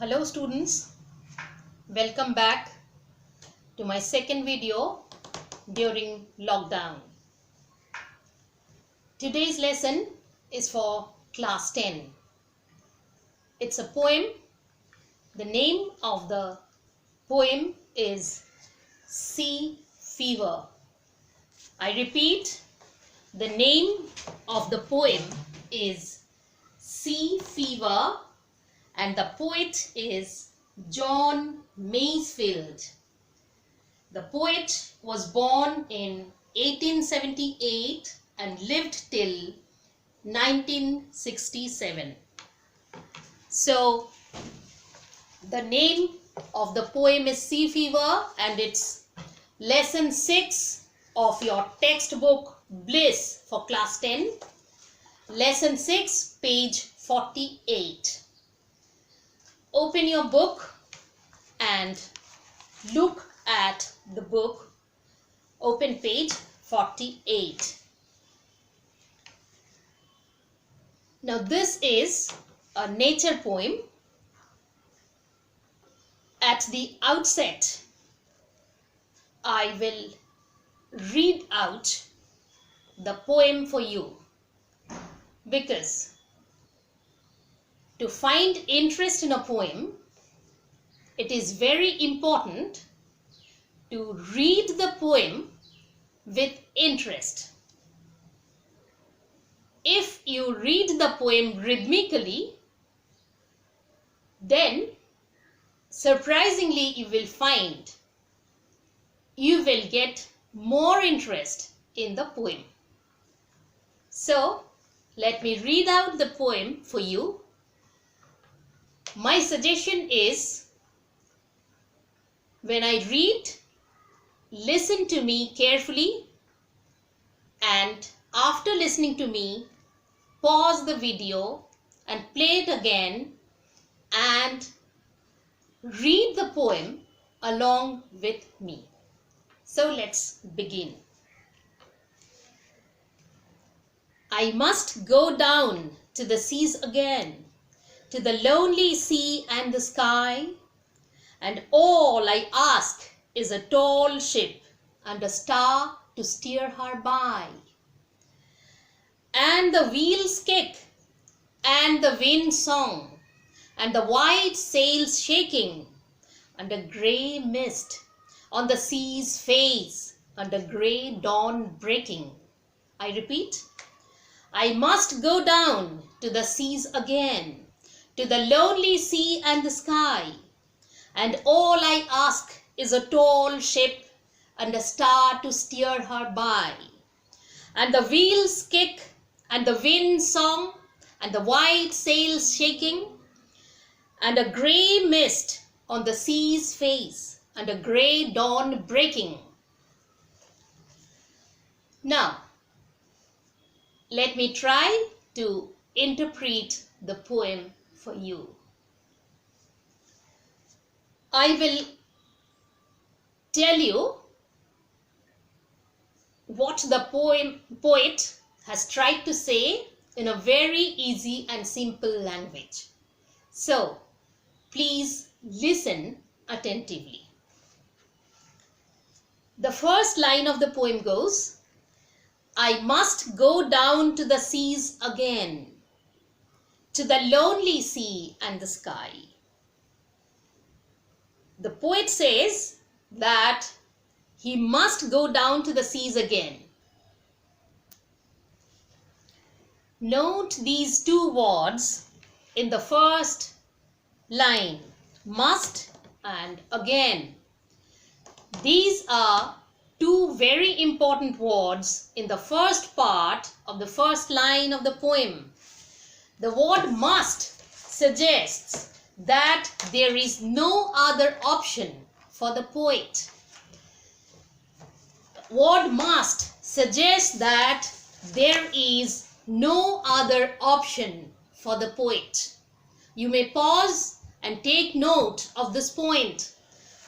Hello students, welcome back to my second video during lockdown. Today's lesson is for class 10. It's a poem. The name of the poem is Sea Fever. I repeat, the name of the poem is Sea Fever and the poet is John Masefield. The poet was born in 1878 and lived till 1967. So, the name of the poem is Sea Fever and it's lesson 6 of your textbook Bliss for class 10. Lesson 6, page 48. Open your book and look at the book. Open page 48. Now this is a nature poem. At the outset, I will read out the poem for you because to find interest in a poem, it is very important to read the poem with interest. If you read the poem rhythmically, then surprisingly you will find you will get more interest in the poem. So, let me read out the poem for you. My suggestion is, when I read, listen to me carefully and after listening to me, pause the video and play it again and read the poem along with me. So let's begin. I must go down to the seas again, to the lonely sea and the sky, and all I ask is a tall ship and a star to steer her by. And the wheels kick and the wind song and the white sails shaking and a grey mist on the sea's face and a grey dawn breaking. I repeat, I must go down to the seas again, to the lonely sea and the sky, and all I ask is a tall ship and a star to steer her by. And the wheels kick and the wind song and the white sails shaking, and a grey mist on the sea's face and a grey dawn breaking. Now, let me try to interpret the poem for you. I will tell you what the poet has tried to say in a very easy and simple language. So, please listen attentively. The first line of the poem goes, I must go down to the seas again, to the lonely sea and the sky. The poet says that he must go down to the seas again. Note these two words in the first line, must and again. These are two very important words in the first part of the first line of the poem. The word must suggests that there is no other option for the poet. Word must suggests that there is no other option for the poet. You may pause and take note of this point.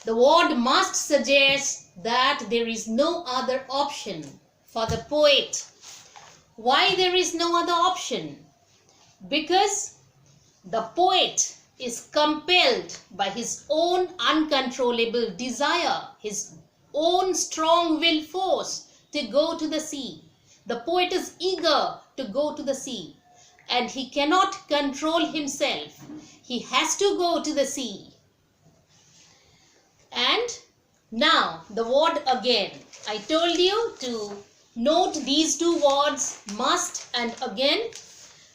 The word must suggest that there is no other option for the poet. Why there is no other option? Because the poet is compelled by his own uncontrollable desire, his own strong will force to go to the sea. The poet is eager to go to the sea, and he cannot control himself. He has to go to the sea. And now the word again. I told you to note these two words, must and again.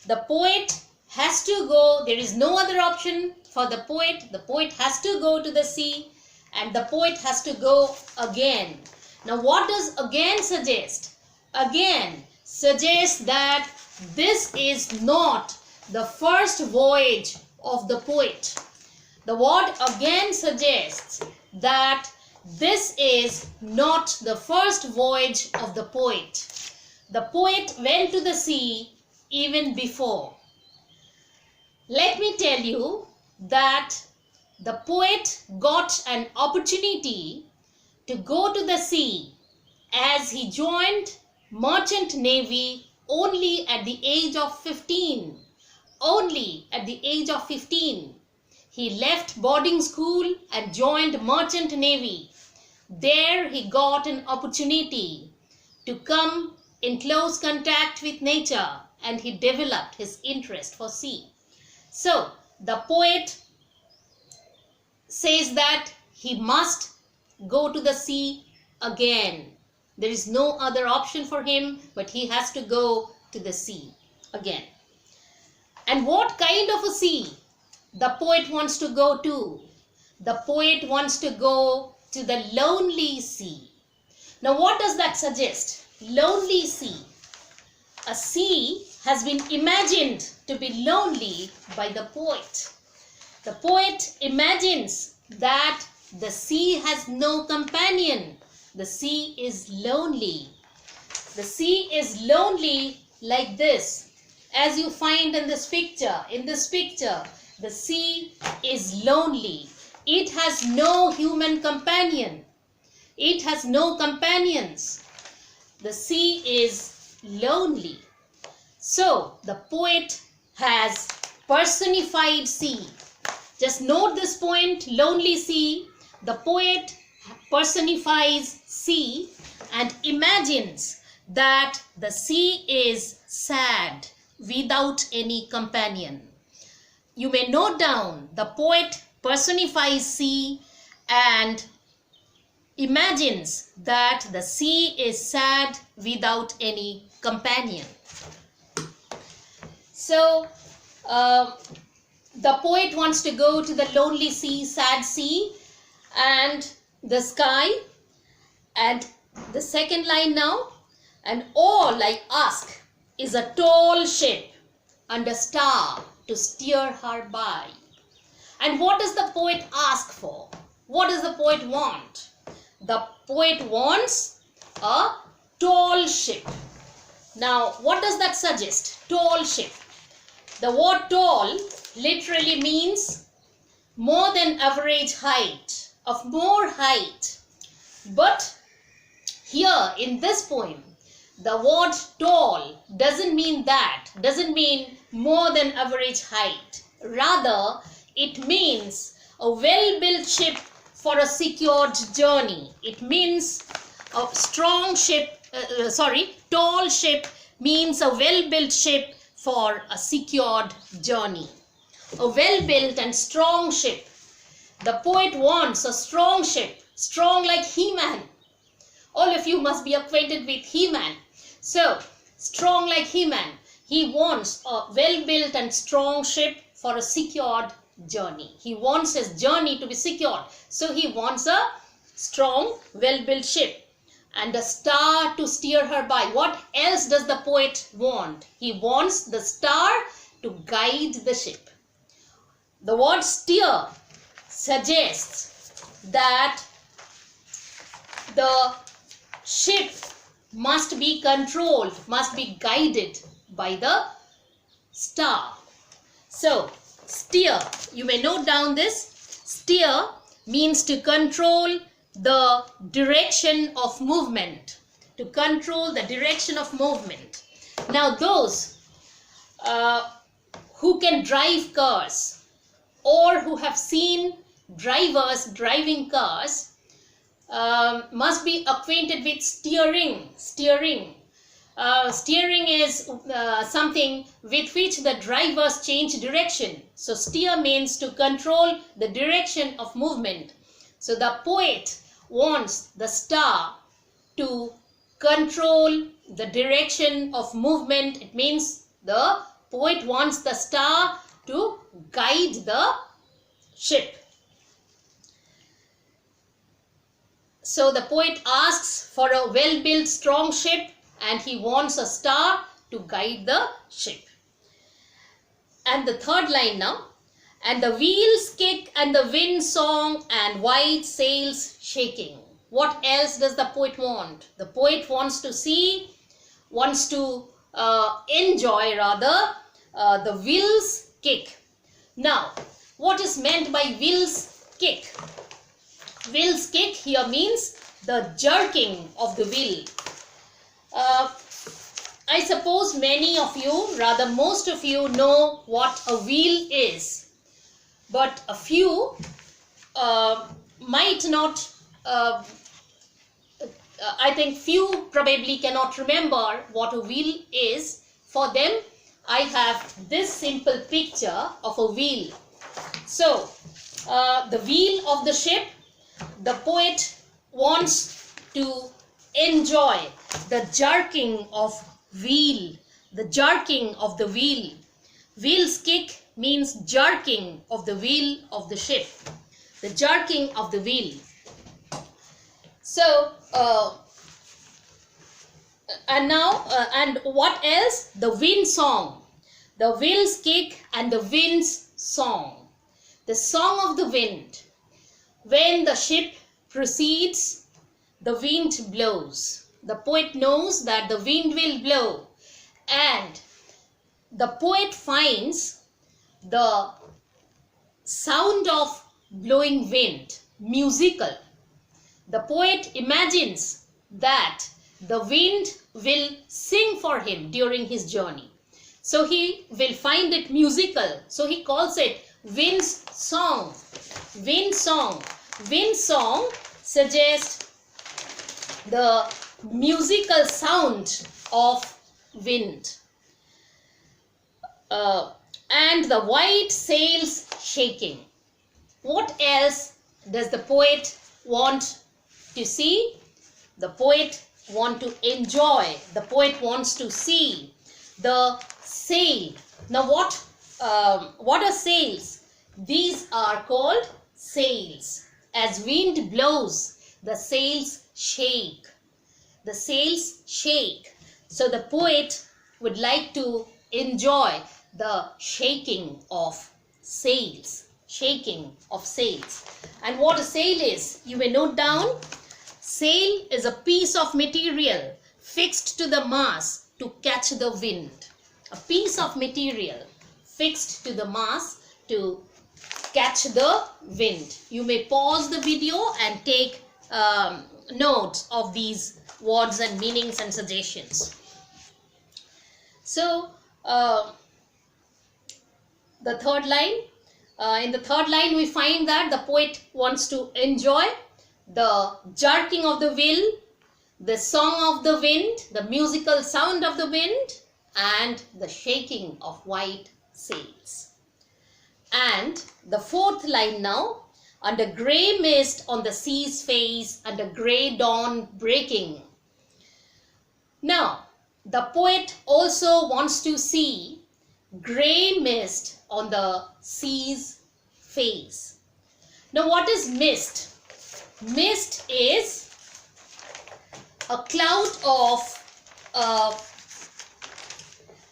The poet has to go. There is no other option for the poet. The poet has to go to the sea, and the poet has to go again. Now what does again suggest? Again suggests that this is not the first voyage of the poet. The word again suggests that this is not the first voyage of the poet. The poet went to the sea even before. Let me tell you that the poet got an opportunity to go to the sea as he joined merchant navy only at the age of 15. Only at the age of 15. He left boarding school and joined merchant navy. There he got an opportunity to come in close contact with nature, and he developed his interest for sea. So the poet says that he must go to the sea again. There is no other option for him, but he has to go to the sea again. And what kind of a sea the poet wants to go to? The poet wants to go to the lonely sea. Now what does that suggest? Lonely sea. A sea has been imagined to be lonely by the poet. The poet imagines that the sea has no companion. The sea is lonely. The sea is lonely like this. As you find in this picture, the sea is lonely. It has no human companion. It has no companions. The sea is lonely. So the poet has personified sea. Just note this point, lonely sea. The poet personifies sea and imagines that the sea is sad without any companion. You may note down, the poet personifies sea and imagines that the sea is sad without any companion. So the poet wants to go to the lonely sea, sad sea, and the sky. And the second line now, and all I ask is a tall ship and a star to steer her by. And what does the poet ask for? What does the poet want? The poet wants a tall ship. Now, what does that suggest? Tall ship. The word tall literally means more than average height, of more height. But here in this poem, the word tall doesn't mean that, doesn't mean more than average height. Rather, it means a well-built ship for a secured journey. It means a strong ship, tall ship means a well-built ship for a secured journey. A well-built and strong ship. The poet wants a strong ship, strong like He-Man. All of you must be acquainted with He-Man. So, strong like He-Man. He wants a well-built and strong ship for a secured journey. He wants his journey to be secured. So, he wants a strong, well-built ship and a star to steer her by. What else does the poet want? He wants the star to guide the ship. The word steer suggests that the ship must be controlled, must be guided by the star. So, steer, you may note down this. Steer means to control the direction of movement. To control the direction of movement. Now, those who can drive cars or who have seen drivers driving cars must be acquainted with steering. Steering is something with which the drivers change direction. So steer means to control the direction of movement. So the poet wants the star to control the direction of movement. It means the poet wants the star to guide the ship. So the poet asks for a well-built, strong ship, and he wants a star to guide the ship. And the third line now. And the wheels kick and the wind song and white sails shaking. What else does the poet want? The poet wants to enjoy the wheels kick. Now, what is meant by wheels kick? Wheels kick here means the jerking of the wheel. I suppose many of you, rather most of you, know what a wheel is, but a few might not. I think few probably cannot remember what a wheel is. For them, I have this simple picture of a wheel. So, the wheel of the ship, the poet wants to enjoy the jerking of wheel, the jerking of the wheel. Wheels kick means jerking of the wheel of the ship, the jerking of the wheel. So, and what else? The wind song, the wheels kick and the wind's song, the song of the wind. When the ship proceeds, the wind blows. The poet knows that the wind will blow, and the poet finds the sound of blowing wind musical. The poet imagines that the wind will sing for him during his journey. So he will find it musical. So he calls it wind's song. Wind song. Wind song suggests the musical sound of wind. And the white sails shaking. What else does the poet want to see? The poet wants to enjoy. The poet wants to see the sail. Now what are sails? These are called sails. As wind blows, the sails shake. The sails shake. So the poet would like to enjoy the shaking of sails. Shaking of sails. And what a sail is, you may note down. Sail is a piece of material fixed to the mast to catch the wind. A piece of material fixed to the mast to catch the wind. You may pause the video and take notes of these words and meanings and suggestions. So, the third line. In the third line, we find that the poet wants to enjoy the jerking of the wheel, the song of the wind, the musical sound of the wind, and the shaking of white sails. And the fourth line now. Under grey mist on the sea's face, under grey dawn breaking. Now, the poet also wants to see grey mist on the sea's face. Now, what is mist? Mist is a cloud of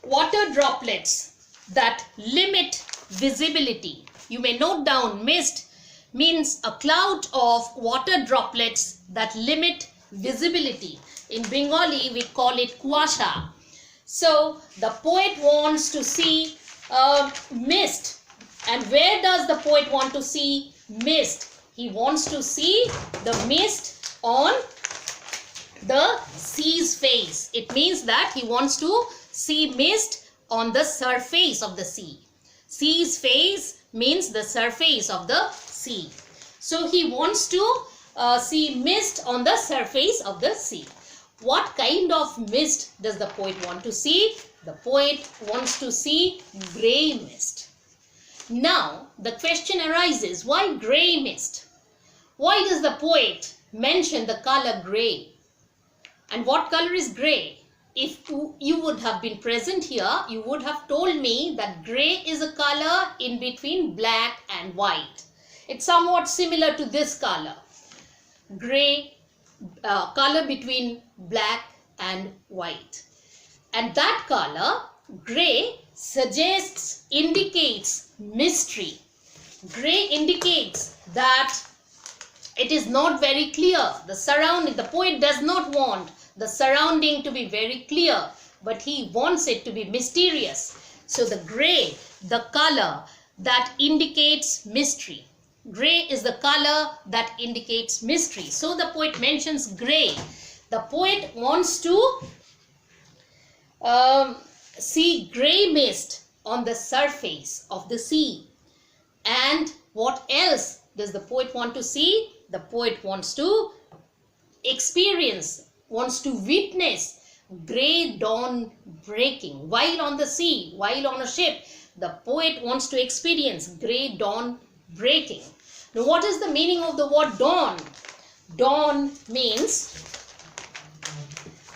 water droplets that limit visibility. You may note down, mist means a cloud of water droplets that limit visibility. In Bengali, we call it kuasha. So the poet wants to see mist. And where does the poet want to see mist? He wants to see the mist on the sea's face. It means that he wants to see mist on the surface of the sea. Sea's face means the surface of the sea. So he wants to see mist on the surface of the sea. What kind of mist does the poet want to see? The poet wants to see grey mist. Now the question arises, why grey mist? Why does the poet mention the color grey? And what color is grey? If you would have been present here, you would have told me that grey is a color in between black and white. It's somewhat similar to this color. Grey, color between black and white. And that color, grey, suggests, indicates mystery. Grey indicates that it is not very clear. The surrounding, the poet does not want the surrounding to be very clear, but he wants it to be mysterious. So the grey, the color that indicates mystery. Grey is the color that indicates mystery. So the poet mentions grey. The poet wants to see grey mist on the surface of the sea. And what else does the poet want to see? The poet wants to experience, wants to witness grey dawn breaking. While on the sea, while on a ship, the poet wants to experience grey dawn breaking. Now what is the meaning of the word dawn? Dawn means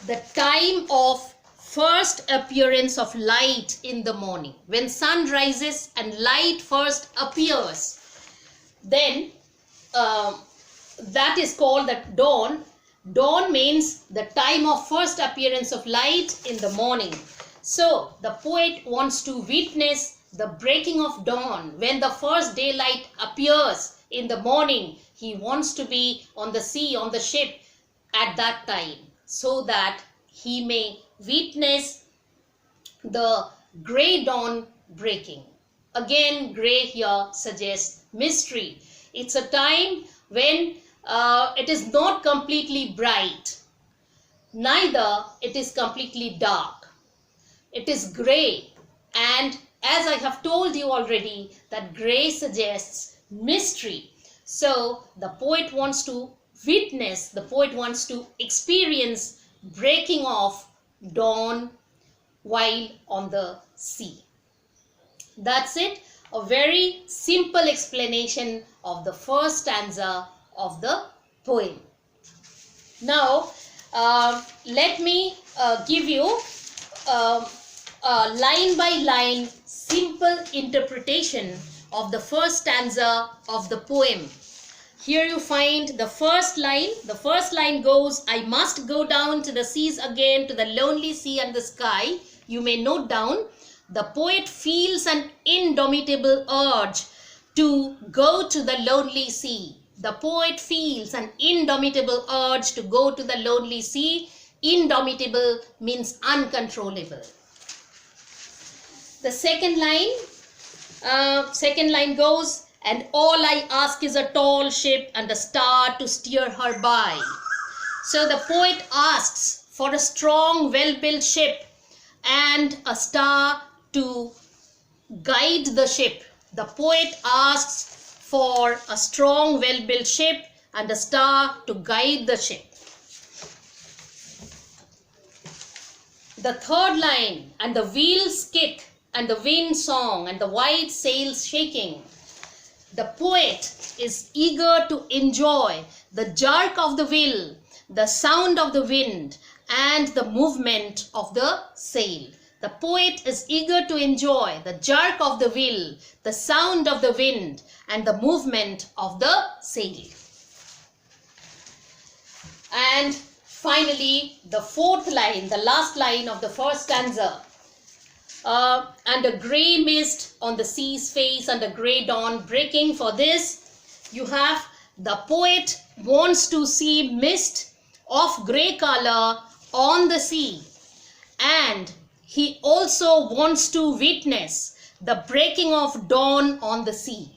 the time of first appearance of light in the morning. When sun rises and light first appears, then that is called the dawn. Dawn means the time of first appearance of light in the morning. So the poet wants to witness the breaking of dawn. When the first daylight appears in the morning, he wants to be on the sea, on the ship at that time, so that he may witness the grey dawn breaking. Again, grey here suggests mystery. It's a time when it is not completely bright, neither it is completely dark. It is grey, and as I have told you already, that grey suggests mystery. So the poet wants to witness, the poet wants to experience breaking of dawn while on the sea. That's it. A very simple explanation of the first stanza of the poem. Now let me give you a line by line simple interpretation of the first stanza of the poem. Here you find the first line. The first line goes, I must go down to the seas again, to the lonely sea and the sky. You may note down, the poet feels an indomitable urge to go to the lonely sea. The poet feels an indomitable urge to go to the lonely sea. Indomitable means uncontrollable. The second line goes, and all I ask is a tall ship and a star to steer her by. So the poet asks for a strong, well-built ship and a star to guide the ship. The poet asks for a strong, well-built ship and a star to guide the ship. The third line, and the wheels kick and the wind song and the white sails shaking. The poet is eager to enjoy the jerk of the wheel, the sound of the wind, and the movement of the sail. The poet is eager to enjoy the jerk of the wheel, the sound of the wind, and the movement of the sail. And finally, the fourth line, the last line of the first stanza. And a grey mist on the sea's face and a grey dawn breaking. For this, you have the poet wants to see mist of grey color on the sea, and he also wants to witness the breaking of dawn on the sea.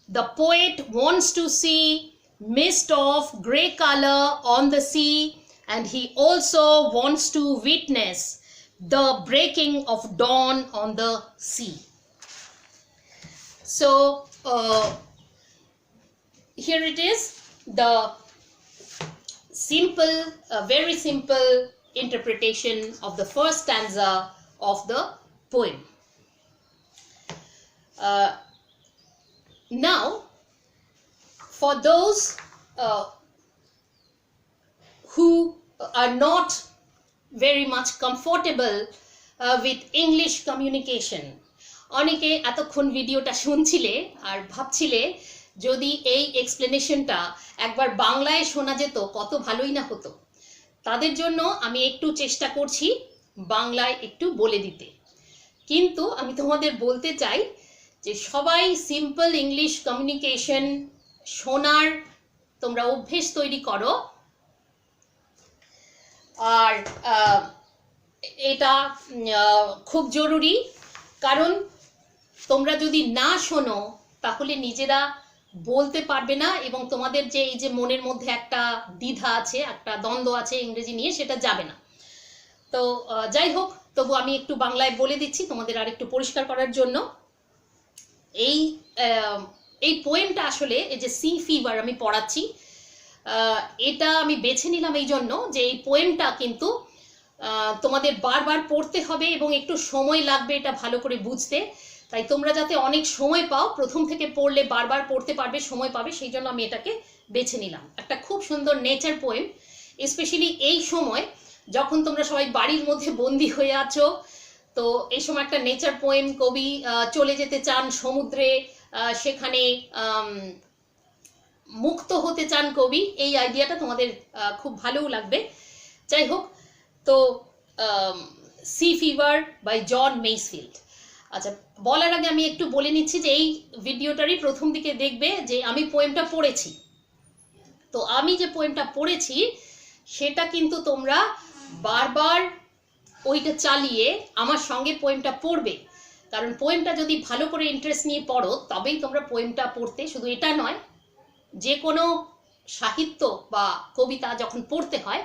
The poet wants to see mist of grey color on the sea, and he also wants to witness the breaking of dawn on the sea. So here it is, the simple, very simple interpretation of the first stanza of the poem. Now, for those who are not very much comfortable with English communication, অনেকে এতক্ষণ ভিডিওটা শুনছিলে আর ভাবছিলে যদি এই এক্সপ্লেনেশনটা একবার বাংলায় শোনা যেত কত ভালোই না হতো। তাদের জন্য আমি একটু চেষ্টা করছি বাংলায় একটু বলে দিতে, কিন্তু আমি তোমাদের বলতে চাই যে সবাই সিম্পল ইংলিশ কমিউনিকেশন শোনার তোমরা অভ্যেস তৈরি করো। আর এটা খুব জরুরি, কারণ তোমরা যদি না শোনো তাহলে নিজেরা বলতে পারবে না, এবং তোমাদের যে এই যে মনের মধ্যে একটা দ্বিধা আছে, একটা দ্বন্দ্ব আছে ইংরেজি নিয়ে, সেটা যাবে না। তো যাই হোক, তবু আমি একটু বাংলায় বলে দিচ্ছি তোমাদের আর একটু পরিষ্কার করার জন্য। এই পোয়েমটা আসলে এই যে সি ফিভার আমি পড়াচ্ছি, এটা আমি বেছে নিলাম এই জন্য যে এই পোয়েমটা কিন্তু তোমাদের বারবার পড়তে হবে এবং একটু সময় লাগবে এটা ভালো করে বুঝতে। তাই তোমরা যাতে অনেক সময় পাও, প্রথম থেকে পড়লে বারবার পড়তে পারবে, সময় পাবে, সেই জন্য আমি এটাকে বেছে নিলাম। একটা খুব সুন্দর নেচার পোয়েম, স্পেশালি এই সময় যখন তোমরা সবাই বাড়ির মধ্যে বন্দি হয়ে আছো। তো এই সময় একটা নেচার পোয়েম, কবি চলে যেতে চান সমুদ্রে, সেখানে মুক্ত হতে চান কবি, এই আইডিয়াটা তোমাদের খুব ভালোও লাগবে। যাই হোক, তো সি ফিভার বাই জন মেইসফিল্ড। আচ্ছা, বলার আগে আমি একটু বলে নিচ্ছি যে এই ভিডিওটারই প্রথম দিকে দেখবে যে আমি পোয়েমটা পড়েছি। তো আমি যে পোয়েমটা পড়েছি সেটা কিন্তু তোমরা বারবার ওইটা চালিয়ে আমার সঙ্গে পোয়েমটা পড়বে, কারণ পোয়েমটা যদি ভালো করে ইন্টারেস্ট নিয়ে পড়ো তবেই তোমরা পোয়েমটা পড়তে, শুধু এটা নয়, যে কোনো সাহিত্য বা কবিতা যখন পড়তে হয়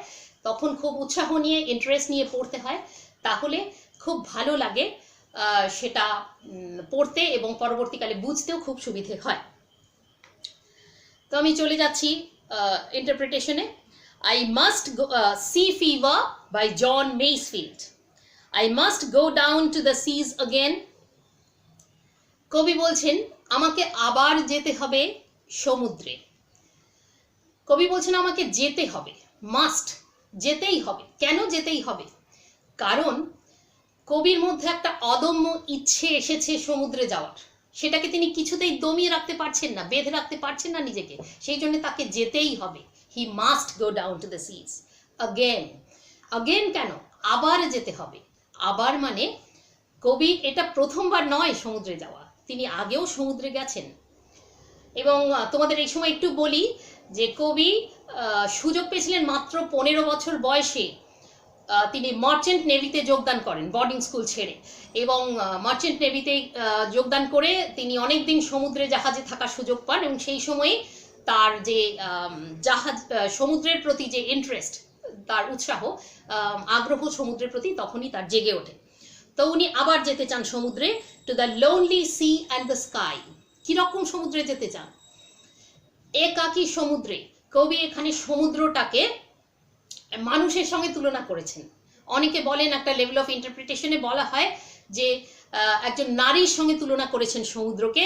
তখন খুব উৎসাহ নিয়ে, ইন্টারেস্ট নিয়ে পড়তে হয়, তাহলে খুব ভালো লাগে সেটা পড়তে এবং পরবর্তীকালে বুঝতেও খুব সুবিধে হয়। তো আমি চলে যাচ্ছি ইন্টারপ্রিটেশনে। I must go, Sea Fever by John Masefield. I must go down to the seas again. কবি বলছেন আমাকে আবার যেতে হবে সমুদ্রে। কবি বলছেন আমাকে যেতে হবে, মাস্ট, যেতেই হবে। কেন যেতেই হবে? কারণ কবির মধ্যে একটা অদম্য ইচ্ছে এসেছে সমুদ্রে যাওয়ার, সেটাকে তিনি কিছুতেই দমিয়ে রাখতে পারছেন না, বেঁধে রাখতে পারছেন না নিজেকে, সেই জন্য তাকে যেতেই হবে। He must go down to the seas again. Again কেন? আবার যেতে হবে। আবার মানে কবি এটা প্রথমবার নয় সমুদ্রে যাওয়া, তিনি আগেও সমুদ্রে গেছেন। এবং তোমাদের এই সময় একটু বলি যে কবি সুযোগ পেয়েছিলেন মাত্র 15 বছর বয়সে, তিনি মার্চেন্ট নেভিতে যোগদান করেন বোর্ডিং স্কুল ছেড়ে, এবং মার্চেন্ট নেভিতে যোগদান করে তিনি অনেক দিন সমুদ্রে জাহাজে থাকার সুযোগ পান, এবং সেই সময়ে তার যে জাহাজ, সমুদ্রের প্রতি যে ইন্টারেস্ট, তার উৎসাহ, আগ্রহ সমুদ্রের প্রতি তখনই তার জেগে ওঠে। তো উনি আবার যেতে চান সমুদ্রে, to the lonely sea and the sky. কিরকম সমুদ্রে যেতে চান? একাকী সমুদ্রে। কবি এখানে সমুদ্রটাকে মানুষের সঙ্গে তুলনা করেছেন। অনেকে বলেন, একটা লেভেল অফ ইন্টারপ্রিটেশনে বলা হয় যে একজন নারীর সঙ্গে তুলনা করেছেন সমুদ্রকে,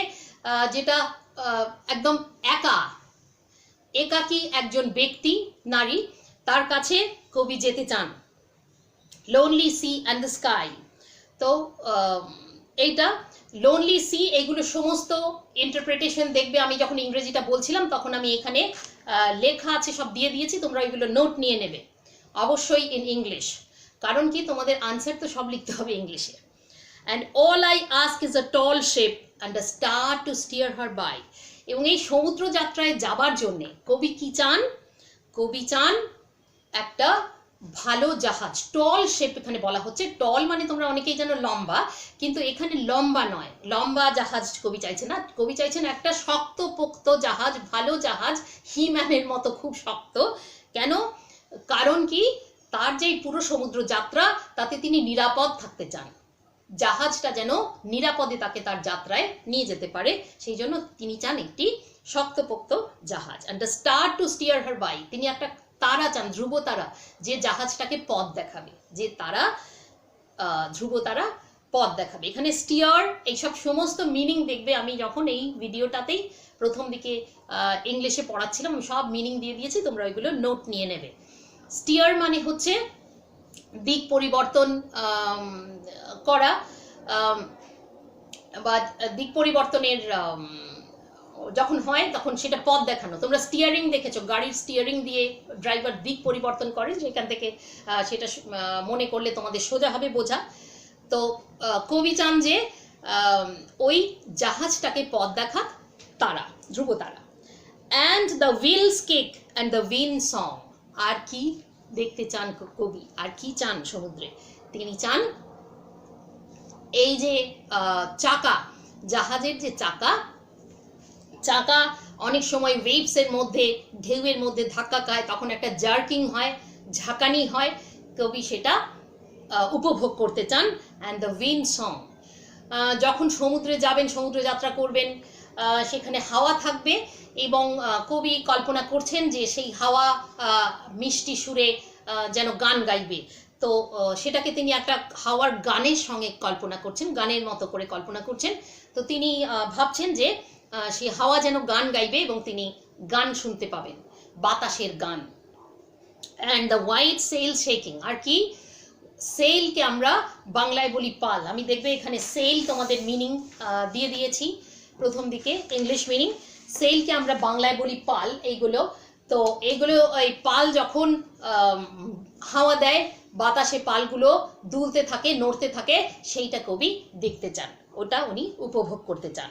যেটা একদম একাকী একজন ব্যক্তি, নারী, তার কাছে কবি যেতে চান। Lonely sea and the sky. তো এইটা লোনলি সি, এইগুলো সমস্ত ইন্টারপ্রিটেশন দেখবে। আমি যখন ইংরেজিটা বলছিলাম তখন আমি এখানে লেখা আছে, সব দিয়ে দিয়েছি, তোমরা ওইগুলো নোট নিয়ে নেবে অবশ্যই ইন ইংলিশ, কারণ কি তোমাদের আনসার তো সব লিখতে হবে ইংলিশে। And all I ask is a tall ship and a star to steer her by. এবং এই সমুদ্র যাত্রায় যাবার জন্যে কবি কি চান? কবি চান একটা ভালো জাহাজ, টল শেপ এখানে বলা হচ্ছে। টল মানে তোমরা অনেকেই জানো লম্বা, কিন্তু এখানে লম্বা নয়, লম্বা জাহাজ কবি চাইছেন না। কবি চাইছেন একটা শক্ত পোক্ত জাহাজ, ভালো জাহাজ, হিম্যানের মতো খুব শক্ত। কেন? কারণ কি, তার যে পুরো সমুদ্র যাত্রা তাতে তিনি নিরাপদ থাকতে চান। জাহাজটা যেন নিরাপদে তাকে তার যাত্রায় নিয়ে যেতে পারে, সেই জন্য তিনি চান একটি শক্তপোক্ত জাহাজ। And the star to steer her by, তিনি একটা তারা চান, ধ্রুব তারা, যে জাহাজটাকে পথ দেখাবে, যে তারা ধ্রুব তারা পথ দেখাবে। এখানে স্টিয়ার এইসব সমস্ত মিনিং দেখবে, আমি যখন এই ভিডিওটাতেই প্রথম দিকে ইংলিশে পড়াচ্ছিলাম আমি সব মিনিং দিয়ে দিয়েছি, তোমরা ওইগুলো নোট নিয়ে নেবে। স্টিয়ার মানে হচ্ছে দিক পরিবর্তন করা, বা দিক পরিবর্তনের যখন হয় তখন সেটা পথ দেখানো। তোমরা স্টিয়ারিং দেখেছো, গাড়ির স্টিয়ারিং দিয়ে ড্রাইভার দিক পরিবর্তন করে, সেখান থেকে সেটা মনে করলে তোমাদের সোজা হবে বোঝা। তো কবি চান যে ওই জাহাজটাকে পথ দেখাক তারা, ধ্রুব তারা। And the wheels kick and the wind song, আর কি দেখতে চান কবি, আর কি চান সমুদ্রে? তিনি চান এই যে চাকা, জাহাজের যে চাকা অনেক সময় ওয়েভসের মধ্যে, ঢেউয়ের মধ্যে ধাক্কা খায়, তখন একটা জার্কিং হয়, ঝাঁকানি হয়, কবি সেটা উপভোগ করতে চান। অ্যান্ড দ্য উইন্ড সং, যখন সমুদ্রে যাবেন, সমুদ্র যাত্রা করবেন, সেখানে হাওয়া থাকবে এবং কবি কল্পনা করছেন যে সেই হাওয়া মিষ্টি সুরে যেন গান গাইবে। তো সেটাকে তিনি একটা হাওয়ার গানের সঙ্গে কল্পনা করছেন, গানের মতো করে কল্পনা করছেন। তো তিনি ভাবছেন যে সেই হাওয়া যেন গান গাইবে এবং তিনি গান শুনতে পাবেন, বাতাসের গান। And the white sail shaking, আর কি? সেলকে আমরা বাংলায় বলি পাল। আমি দেখবে এখানে সেল তোমাদের মিনিং দিয়ে দিয়েছি প্রথম দিকে, ইংলিশ মিনিং। সেলকে আমরা বাংলায় বলি পাল। এইগুলো তো এইগুলো এই পাল যখন হাওয়া দেয়, বাতাসে পালগুলো দুলতে থাকে, নড়তে থাকে, সেইটা কবি দেখতে চান, ওটা উনি উপভোগ করতে চান।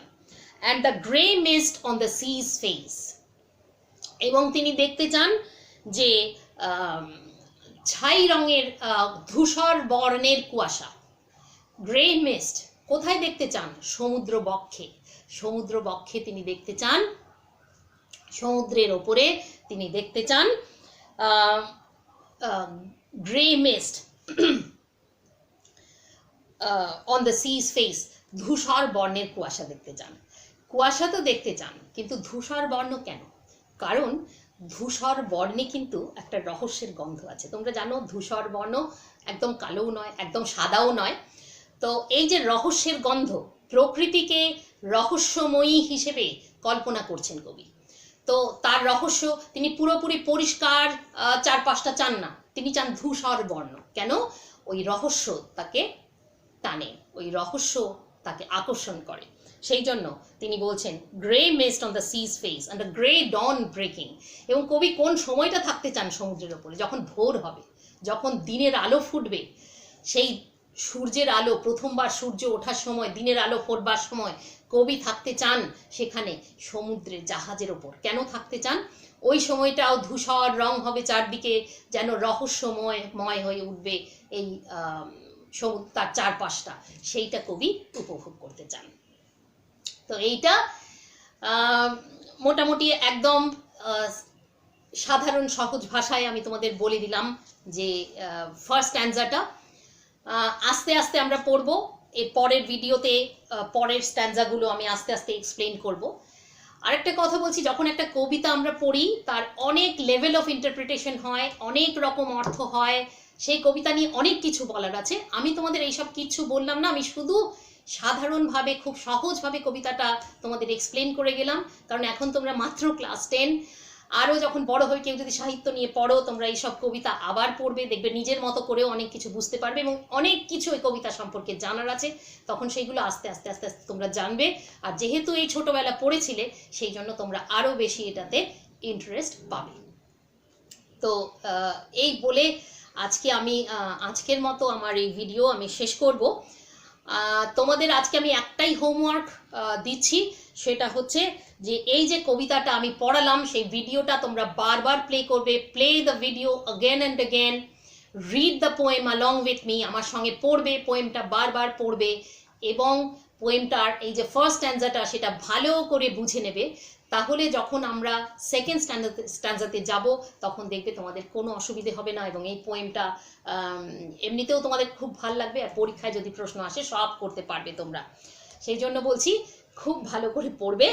And the grey mist on the sea's face, এবং তিনি দেখতে চান যে ছাই রঙের ধূসর বর্ণের কুয়াশা, গ্রে মিস্ট কোথায় দেখতে চান? সমুদ্র বক্ষে। সমুদ্র বক্ষে তিনি দেখতে চান, সমুদ্রের ওপরে তিনি দেখতে চান grey mist on the sea's face, ধূসর বর্ণের কুয়াশা দেখতে চান। কুয়াশা তো দেখতে চান, কিন্তু ধূসর বর্ণ কেন? কারণ ধূসর বর্ণে কিন্তু একটা রহস্যের গন্ধ আছে। তোমরা জানো ধূসর বর্ণ একদম কালোও নয়, একদম সাদাও নয়। তো এই যে রহস্যের গন্ধ, প্রকৃতিকে রহস্যময়ী হিসেবে কল্পনা করছেন কবি। তো তার রহস্য, তিনি পুরোপুরি পরিষ্কার চারপাশটা চান না, তিনি চান ধূসর বর্ণ। কেন? ওই রহস্য তাকে টানে, ওই রহস্য তাকে আকর্ষণ করে, সেই জন্য তিনি বলছেন grey mist on the sea's face and the grey dawn breaking. এবং কবি কোন সময়টা থাকতে চান সমুদ্রের ওপরে? যখন ভোর হবে, যখন দিনের আলো ফুটবে, সেই সূর্যের আলো, প্রথমবার সূর্য ওঠার সময়, দিনের আলো ফোটবার সময় কবি থাকতে চান সেখানে সমুদ্রের জাহাজের ওপর। কেন থাকতে চান? ওই সময়টাও ধূসর রং হবে চারদিকে, যেন রহস্যময় হয়ে উঠবে এই তার চারপাশটা, সেইটা কবি উপভোগ করতে চান। তো এইটা মোটামুটি একদম সাধারণ সহজ ভাষায় আমি তোমাদের বলে দিলাম যে ফার্স্ট স্ট্যান্জাটা। আস্তে আস্তে আমরা পড়ব, এর পরের ভিডিওতে পরের স্ট্যান্জাগুলো আমি আস্তে আস্তে এক্সপ্লেন করব। আরেকটা কথা বলছি, যখন একটা কবিতা আমরা পড়ি তার অনেক লেভেল অফ ইন্টারপ্রিটেশন হয়, অনেক রকম অর্থ হয়, সেই কবিতা নিয়ে অনেক কিছু বলার আছে। আমি তোমাদের এইসব কিছু বললাম না, আমি শুধু সাধারণভাবে খুব সহজভাবে কবিতাটা তোমাদের এক্সপ্লেন করে গেলাম। কারণ এখন তোমরা মাত্র ক্লাস 10, আরও যখন বড় হয়ে কেউ যদি সাহিত্য নিয়ে পড়ো, তোমরা এইসব কবিতা আবার পড়বে, দেখবে নিজের মতো করেও অনেক কিছু বুঝতে পারবে এবং অনেক কিছু ওই কবিতা সম্পর্কে জানার আছে। তখন সেইগুলো আস্তে আস্তে আস্তে আস্তে তোমরা জানবে। আর যেহেতু এই ছোটোবেলা পড়েছিলে, সেই জন্য তোমরা আরও বেশি এটাতে ইন্টারেস্ট পাবে। তো এই বলে আজকে আমি আজকের মতো আমার এই ভিডিও আমি শেষ করব। তোমাদের আজকে আমি একটাই হোমওয়ার্ক দিচ্ছি, সেটা হচ্ছে যে এই যে কবিতাটা আমি পড়ালাম সেই ভিডিওটা তোমরা বারবার প্লে করবে। Play the video again and again, read the poem along with me, আমার সঙ্গে পড়বে, পোয়েমটা বারবার পড়বে এবং পোয়েমটার এই যে ফার্স্ট স্ট্যান্জাটা সেটা ভালো করে বুঝে নেবে, তাহলে যখন আমরা সেকেন্ড স্ট্যান্জাতে যাব তখন দেখবে তোমাদের কোনো অসুবিধে হবে না, এবং এই পোয়েমটা এমনিতেও তোমাদের খুব ভালো লাগবে, আর পরীক্ষায় যদি প্রশ্ন আসে সব করতে পারবে তোমরা। সেই জন্য বলছি খুব ভালো করে পড়বে,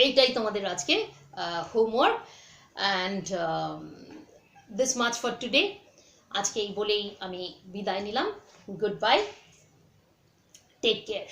এইটাই তোমাদের আজকে homework. And this much for today. আজকে এই বলেই আমি বিদায় নিলাম। Goodbye, take care.